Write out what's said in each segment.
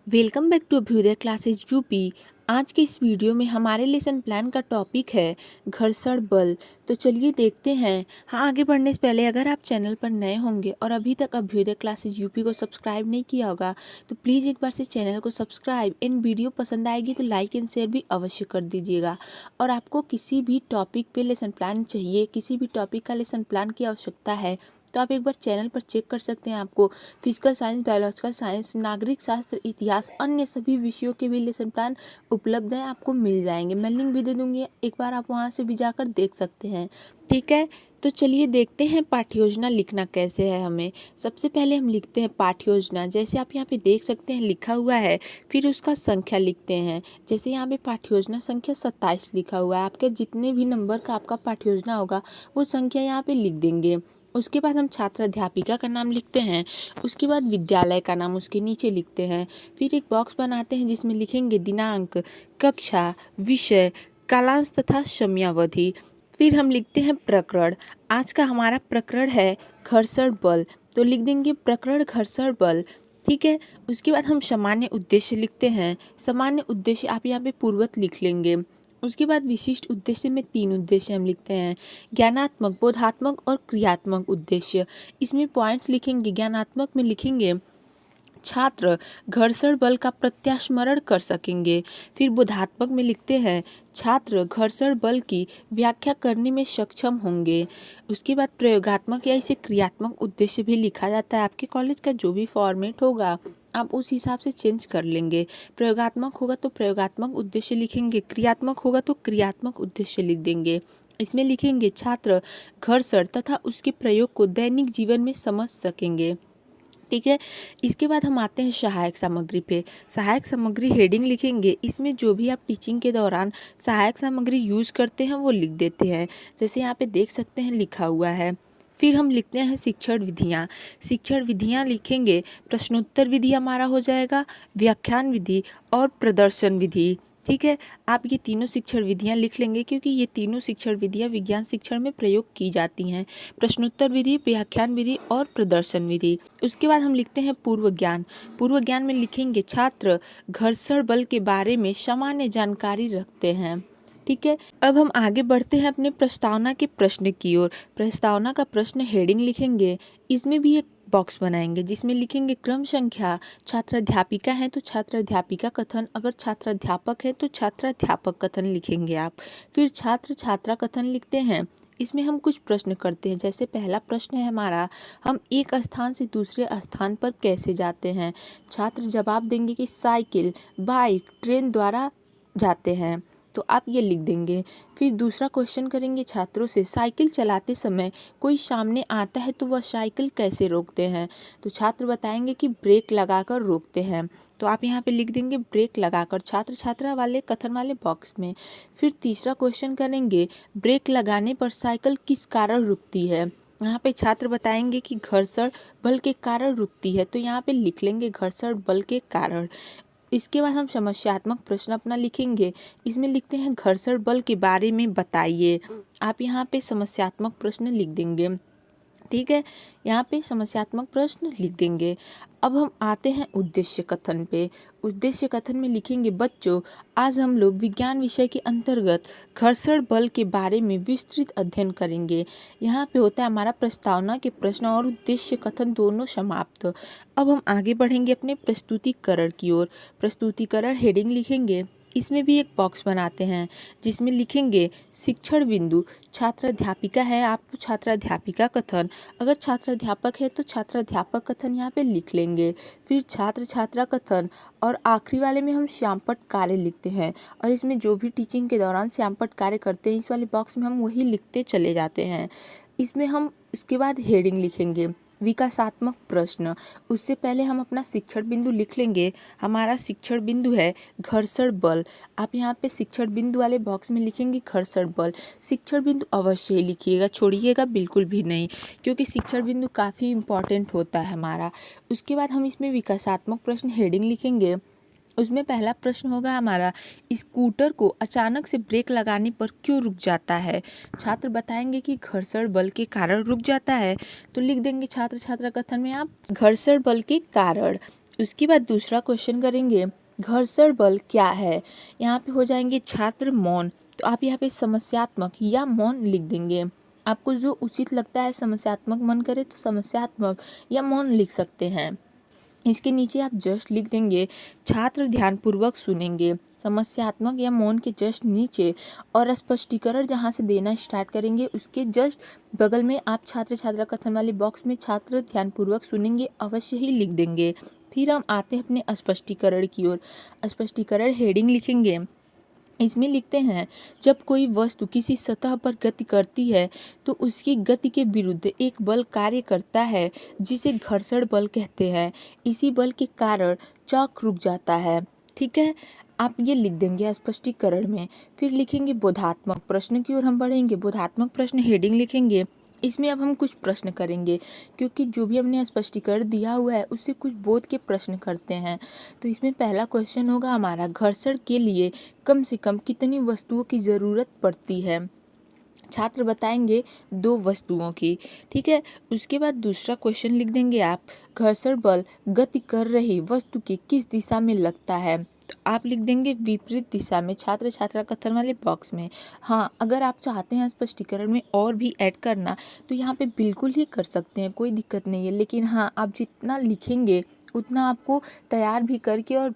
Welcome back to Abhyudaya classes UP. आज के इस वीडियो में हमारे लेसन प्लान का टॉपिक है घर्षण बल। तो चलिए देखते हैं। हाँ, आगे बढ़ने से पहले अगर आप चैनल पर नए होंगे और अभी तक अभ्युदय क्लासेज यूपी को सब्सक्राइब नहीं किया होगा तो प्लीज़ एक बार से चैनल को सब्सक्राइब एंड वीडियो पसंद आएगी तो लाइक एंड शेयर भी अवश्य कर दीजिएगा। और आपको किसी भी टॉपिक पे लेसन प्लान चाहिए, किसी भी टॉपिक का लेसन प्लान की आवश्यकता है तो आप एक बार चैनल पर चेक कर सकते हैं। आपको फिजिकल साइंस, बायोलॉजिकल साइंस, नागरिक शास्त्र, इतिहास, अन्य सभी विषयों के भी लेसन प्लान उपलब्ध हैं, आपको मिल जाएंगे। मैं लिंक भी दे दूंगी, एक बार आप वहां से भी जाकर देख सकते हैं। ठीक है, तो चलिए देखते हैं पाठ्य योजना लिखना कैसे है हमें। सबसे पहले हम लिखते हैं पाठ्य योजना। जैसे आप यहाँ पे देख सकते हैं लिखा हुआ है, फिर उसका संख्या लिखते हैं। जैसे यहाँ पे पाठ्य योजना संख्या 27 लिखा हुआ है। आपके जितने भी नंबर का आपका पाठ्य योजना होगा वो संख्या यहाँ पे लिख देंगे। उसके बाद हम छात्र अध्यापिका का नाम लिखते हैं। उसके बाद विद्यालय का नाम उसके नीचे लिखते हैं। फिर एक बॉक्स बनाते हैं जिसमें लिखेंगे दिनांक, कक्षा, विषय, कालांश तथा समयावधि। फिर हम लिखते हैं प्रकरण। आज का हमारा प्रकरण है घर्षण बल, तो लिख देंगे प्रकरण घर्षण बल। ठीक है, उसके बाद हम सामान्य उद्देश्य लिखते हैं। सामान्य उद्देश्य आप यहाँ पे पूर्वत लिख लेंगे। उसके बाद विशिष्ट उद्देश्य में 3 उद्देश्य हम लिखते हैं, ज्ञानात्मक, बोधात्मक और क्रियात्मक उद्देश्य। इसमें पॉइंट्स लिखेंगे। ज्ञानात्मक में लिखेंगे छात्र घर्षण बल का प्रत्यास्मरण कर सकेंगे। फिर बोधात्मक में लिखते हैं छात्र घर्षण बल की व्याख्या करने में सक्षम होंगे। उसके बाद प्रयोगात्मक या इसे क्रियात्मक उद्देश्य भी लिखा जाता है। आपके कॉलेज का जो भी फॉर्मेट होगा आप उस हिसाब से चेंज कर लेंगे। प्रयोगात्मक होगा तो प्रयोगात्मक उद्देश्य लिखेंगे, क्रियात्मक होगा तो क्रियात्मक उद्देश्य लिख देंगे। इसमें लिखेंगे छात्र घर्षण तथा उसके प्रयोग को दैनिक जीवन में समझ सकेंगे। ठीक है, इसके बाद हम आते हैं सहायक सामग्री पे। सहायक सामग्री हेडिंग लिखेंगे। इसमें जो भी आप टीचिंग के दौरान सहायक सामग्री यूज करते हैं वो लिख देते हैं। जैसे यहाँ पे देख सकते हैं लिखा हुआ है। फिर हम लिखते हैं शिक्षण विधियाँ। शिक्षण विधियाँ लिखेंगे, प्रश्नोत्तर विधि हमारा हो जाएगा, व्याख्यान विधि और प्रदर्शन विधि। ठीक है, आप ये तीनों शिक्षण विधियाँ लिख लेंगे क्योंकि ये तीनों शिक्षण विधियाँ विज्ञान शिक्षण में प्रयोग की जाती हैं। प्रश्नोत्तर विधि, व्याख्यान विधि और प्रदर्शन विधि। उसके बाद हम लिखते हैं पूर्व ज्ञान। पूर्व ज्ञान में लिखेंगे छात्र घर्षण बल के बारे में सामान्य जानकारी रखते हैं। ठीक है, अब हम आगे बढ़ते हैं अपने प्रस्तावना के प्रश्न की ओर। प्रस्तावना का प्रश्न हेडिंग लिखेंगे। इसमें भी एक बॉक्स बनाएंगे जिसमें लिखेंगे क्रम संख्या। छात्र अध्यापिका है तो छात्र अध्यापिका कथन, अगर छात्र अध्यापक है तो छात्र अध्यापक कथन लिखेंगे आप। फिर छात्र छात्रा कथन लिखते हैं। इसमें हम कुछ प्रश्न करते हैं। जैसे पहला प्रश्न है हमारा, हम एक स्थान से दूसरे स्थान पर कैसे जाते हैं। छात्र जवाब देंगे कि साइकिल, बाइक, ट्रेन द्वारा जाते हैं, तो आप ये लिख देंगे। फिर दूसरा क्वेश्चन करेंगे छात्रों से, साइकिल चलाते समय कोई सामने आता है तो वह साइकिल कैसे रोकते हैं। तो छात्र बताएंगे कि ब्रेक लगाकर रोकते हैं, तो आप यहाँ पे लिख देंगे ब्रेक लगाकर, छात्र छात्रा वाले कथन वाले बॉक्स में। फिर तीसरा क्वेश्चन करेंगे, ब्रेक लगाने पर साइकिल किस कारण रुकती है। यहाँ पे छात्र बताएंगे कि घर्षण बल के कारण रुकती है, तो यहाँ पे लिख लेंगे घर्षण बल के कारण। इसके बाद हम समस्यात्मक प्रश्न अपना लिखेंगे। इसमें लिखते हैं घर्षण बल के बारे में बताइए। आप यहाँ पे समस्यात्मक प्रश्न लिख देंगे। ठीक है, यहाँ पे समस्यात्मक प्रश्न लिख देंगे। अब हम आते हैं उद्देश्य कथन पे। उद्देश्य कथन में लिखेंगे बच्चों, आज हम लोग विज्ञान विषय के अंतर्गत घर्षण बल के बारे में विस्तृत अध्ययन करेंगे। यहाँ पे होता है हमारा प्रस्तावना के प्रश्न और उद्देश्य कथन दोनों समाप्त। अब हम आगे बढ़ेंगे अपने प्रस्तुतिकरण की ओर। प्रस्तुतिकरण हेडिंग लिखेंगे। इसमें भी एक बॉक्स बनाते हैं जिसमें लिखेंगे शिक्षण बिंदु। छात्र अध्यापिका है आप तो छात्र अध्यापिका कथन, अगर छात्र अध्यापक है तो छात्र अध्यापक कथन यहाँ पे लिख लेंगे। फिर छात्र छात्रा कथन और आखिरी वाले में हम श्यामपट्ट कार्य लिखते हैं। और इसमें जो भी टीचिंग के दौरान श्यामपट्ट कार्य करते हैं इस वाले बॉक्स में हम वही लिखते चले जाते हैं। इसमें हम उसके बाद हेडिंग लिखेंगे विकासात्मक प्रश्न। उससे पहले हम अपना शिक्षण बिंदु लिख लेंगे। हमारा शिक्षण बिंदु है घर्षण बल। आप यहाँ पे शिक्षण बिंदु वाले बॉक्स में लिखेंगे घर्षण बल। शिक्षण बिंदु अवश्य ही लिखिएगा, छोड़िएगा बिल्कुल भी नहीं, क्योंकि शिक्षण बिंदु काफ़ी इम्पॉर्टेंट होता है हमारा। उसके बाद हम इसमें विकासात्मक प्रश्न हेडिंग लिखेंगे। उसमें पहला प्रश्न होगा हमारा, स्कूटर को अचानक से ब्रेक लगाने पर क्यों रुक जाता है। छात्र बताएंगे कि घर्षण बल के कारण रुक जाता है, तो लिख देंगे छात्र छात्रा कथन में आप घर्षण बल के कारण। उसके बाद दूसरा क्वेश्चन करेंगे, घर्षण बल क्या है। यहाँ पे हो जाएंगे छात्र मौन, तो आप यहाँ पे समस्यात्मक या मौन लिख देंगे। आपको जो उचित लगता है, समस्यात्मक मन करे तो समस्यात्मक या मौन लिख सकते हैं। इसके नीचे आप जस्ट लिख देंगे छात्र ध्यानपूर्वक सुनेंगे, समस्यात्मक या मौन के जस्ट नीचे, और स्पष्टीकरण जहाँ से देना स्टार्ट करेंगे उसके जस्ट बगल में आप छात्र छात्रा कथन वाले बॉक्स में छात्र ध्यानपूर्वक सुनेंगे अवश्य ही लिख देंगे। फिर हम आते हैं अपने स्पष्टीकरण की ओर। स्पष्टीकरण हेडिंग लिखेंगे। इसमें लिखते हैं, जब कोई वस्तु किसी सतह पर गति करती है तो उसकी गति के विरुद्ध एक बल कार्य करता है जिसे घर्षण बल कहते हैं। इसी बल के कारण चौक रुक जाता है। ठीक है, आप ये लिख देंगे स्पष्टीकरण में। फिर लिखेंगे बोधात्मक प्रश्न की ओर हम बढ़ेंगे। बोधात्मक प्रश्न हेडिंग लिखेंगे। इसमें अब हम कुछ प्रश्न करेंगे, क्योंकि जो भी हमने स्पष्टीकरण दिया हुआ है उससे कुछ बोध के प्रश्न करते हैं। तो इसमें पहला क्वेश्चन होगा हमारा, घर्षण के लिए कम से कम कितनी वस्तुओं की ज़रूरत पड़ती है। छात्र बताएंगे 2 वस्तुओं की। ठीक है, उसके बाद दूसरा क्वेश्चन लिख देंगे आप, घर्षण बल गति कर रही वस्तु के किस दिशा में लगता है। तो आप लिख देंगे विपरीत दिशा में, छात्र छात्रा कथन वाले बॉक्स में। हाँ, अगर आप चाहते हैं स्पष्टीकरण में और भी ऐड करना तो यहाँ पे बिल्कुल ही कर सकते हैं, कोई दिक्कत नहीं है। लेकिन हाँ, आप जितना लिखेंगे उतना आपको तैयार भी करके और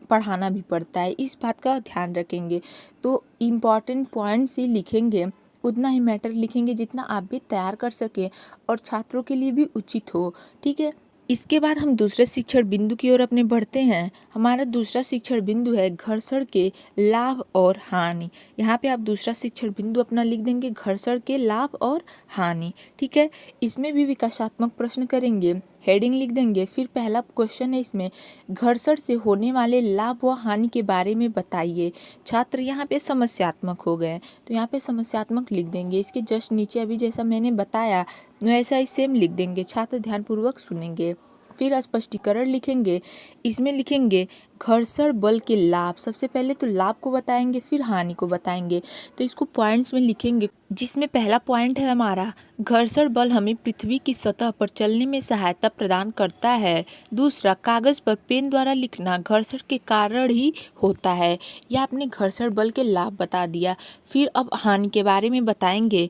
पढ़ाना भी पड़ता है, इस बात का ध्यान रखेंगे। तो इम्पॉर्टेंट पॉइंट से लिखेंगे, उतना ही मैटर लिखेंगे जितना आप भी तैयार कर सकें और छात्रों के लिए भी उचित हो। ठीक है, इसके बाद हम दूसरे शिक्षण बिंदु की ओर अपने बढ़ते हैं। हमारा दूसरा शिक्षण बिंदु है घर्षण के लाभ और हानि। यहाँ पे आप दूसरा शिक्षण बिंदु अपना लिख देंगे, घर्षण के लाभ और हानि। ठीक है, इसमें भी विकासात्मक प्रश्न करेंगे, हेडिंग लिख देंगे। फिर पहला क्वेश्चन है इसमें, घर्षण से होने वाले लाभ व हानि के बारे में बताइए। छात्र यहाँ पे समस्यात्मक हो गए, तो यहाँ पे समस्यात्मक लिख देंगे। इसके जस्ट नीचे अभी जैसा मैंने बताया वैसा ही सेम लिख देंगे, छात्र ध्यानपूर्वक सुनेंगे। फिर स्पष्टीकरण लिखेंगे। इसमें लिखेंगे घर्षण बल के लाभ। सबसे पहले तो लाभ को बताएंगे, फिर हानि को बताएंगे। तो इसको पॉइंट्स में लिखेंगे, जिसमें पहला पॉइंट है हमारा, घर्षण बल हमें पृथ्वी की सतह पर चलने में सहायता प्रदान करता है। दूसरा, कागज पर पेन द्वारा लिखना घर्षण के कारण ही होता है। यह आपने घर्षण बल के लाभ बता दिया। फिर अब हानि के बारे में बताएंगे।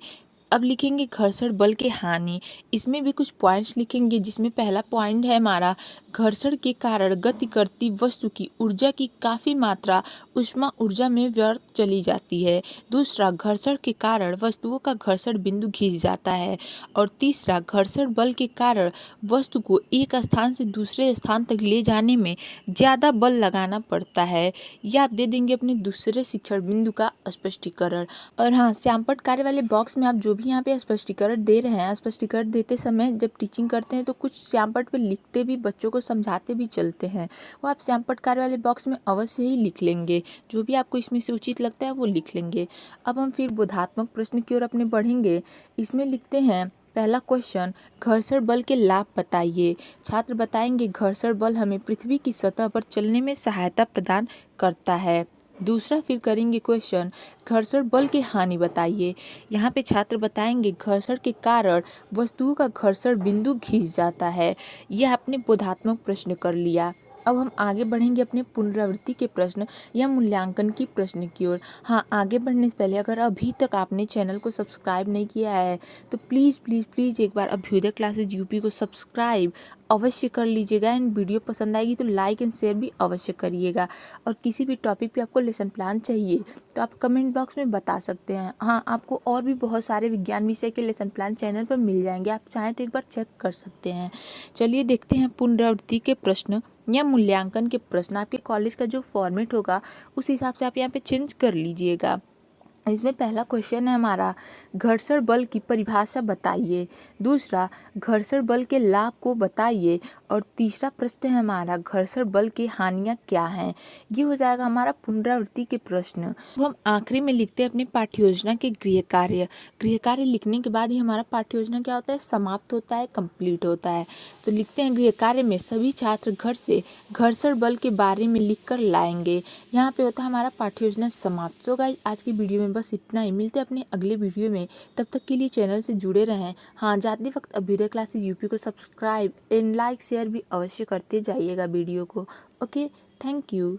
अब लिखेंगे घर्षण बल के हानि। इसमें भी कुछ पॉइंट्स लिखेंगे, जिसमें पहला पॉइंट है हमारा, घर्षण के कारण गति करती वस्तु की ऊर्जा की काफ़ी मात्रा ऊष्मा ऊर्जा में व्यर्थ चली जाती है। दूसरा, घर्षण के कारण वस्तुओं का घर्षण बिंदु घिस जाता है। और तीसरा, घर्षण बल के कारण वस्तु को एक स्थान से दूसरे स्थान तक ले जाने में ज़्यादा बल लगाना पड़ता है। यह आप दे देंगे अपने दूसरे शिक्षण बिंदु का स्पष्टीकरण। और हाँ, श्यामपट्ट कार्य वाले बॉक्स में आप जो भी यहाँ पे स्पष्टीकरण दे रहे हैं, स्पष्टीकरण देते समय जब टीचिंग करते हैं तो कुछ श्यामपट्ट पे लिखते भी, बच्चों को समझाते भी चलते हैं, वो आप श्यामपट्ट कार्य वाले बॉक्स में अवश्य ही लिख लेंगे। जो भी आपको इसमें से उचित लगता है वो लिख लेंगे। अब हम फिर बोधात्मक प्रश्न की ओर अपने बढ़ेंगे। इसमें लिखते हैं, पहला क्वेश्चन, घर्षण बल के लाभ बताइए। छात्र बताएंगे घर्षण बल हमें पृथ्वी की सतह पर चलने में सहायता प्रदान करता है। दूसरा फिर करेंगे क्वेश्चन, घर्षण बल की हानि बताइए। यहाँ पे छात्र बताएंगे घर्षण के कारण वस्तुओं का घर्षण बिंदु घिस जाता है। यह आपने बोधात्मक प्रश्न कर लिया। अब हम आगे बढ़ेंगे अपने पुनरावृत्ति के प्रश्न या मूल्यांकन की प्रश्न की ओर। हाँ, आगे बढ़ने से पहले अगर अभी तक आपने चैनल को सब्सक्राइब नहीं किया है तो प्लीज़ प्लीज़ प्लीज़ एक बार अभ्युदय क्लासेज यूपी को सब्सक्राइब अवश्य कर लीजिएगा। एंड वीडियो पसंद आएगी तो लाइक एंड शेयर भी अवश्य करिएगा। और किसी भी टॉपिक पे आपको लेसन प्लान चाहिए तो आप कमेंट बॉक्स में बता सकते हैं। हाँ, आपको और भी बहुत सारे विज्ञान विषय के लेसन प्लान चैनल पर मिल जाएंगे, आप चाहें तो एक बार चेक कर सकते हैं। चलिए देखते हैं पुनरावृत्ति के प्रश्न या मूल्यांकन के प्रश्न। आपके कॉलेज का जो फॉर्मेट होगा उस हिसाब से आप यहाँ पे चेंज कर लीजिएगा। इसमें पहला क्वेश्चन है हमारा, घर्षण बल की परिभाषा बताइए। दूसरा, घर्षण बल के लाभ को बताइए। और तीसरा प्रश्न है हमारा, घर्षण बल की हानियाँ क्या हैं। ये हो जाएगा हमारा पुनरावृत्ति के प्रश्न। अब हम आखिरी में लिखते हैं अपनी पाठ्य योजना के गृह कार्य। गृह कार्य लिखने के बाद ही हमारा पाठ्य योजना क्या होता है, समाप्त होता है, कंप्लीट होता है। तो लिखते हैं, गृह कार्य में सभी छात्र घर से घर्षण बल के बारे में लिख कर लाएंगे। यहाँ पे होता है हमारा पाठ्य योजना समाप्त। सो गाइस, आज की वीडियो में बस इतना ही, मिलते अपने अगले वीडियो में। तब तक के लिए चैनल से जुड़े रहें। हाँ, जाते वक्त अभ्युदय क्लासेज यूपी को सब्सक्राइब एंड लाइक शेयर भी अवश्य करते जाइएगा वीडियो को। Okay, thank you.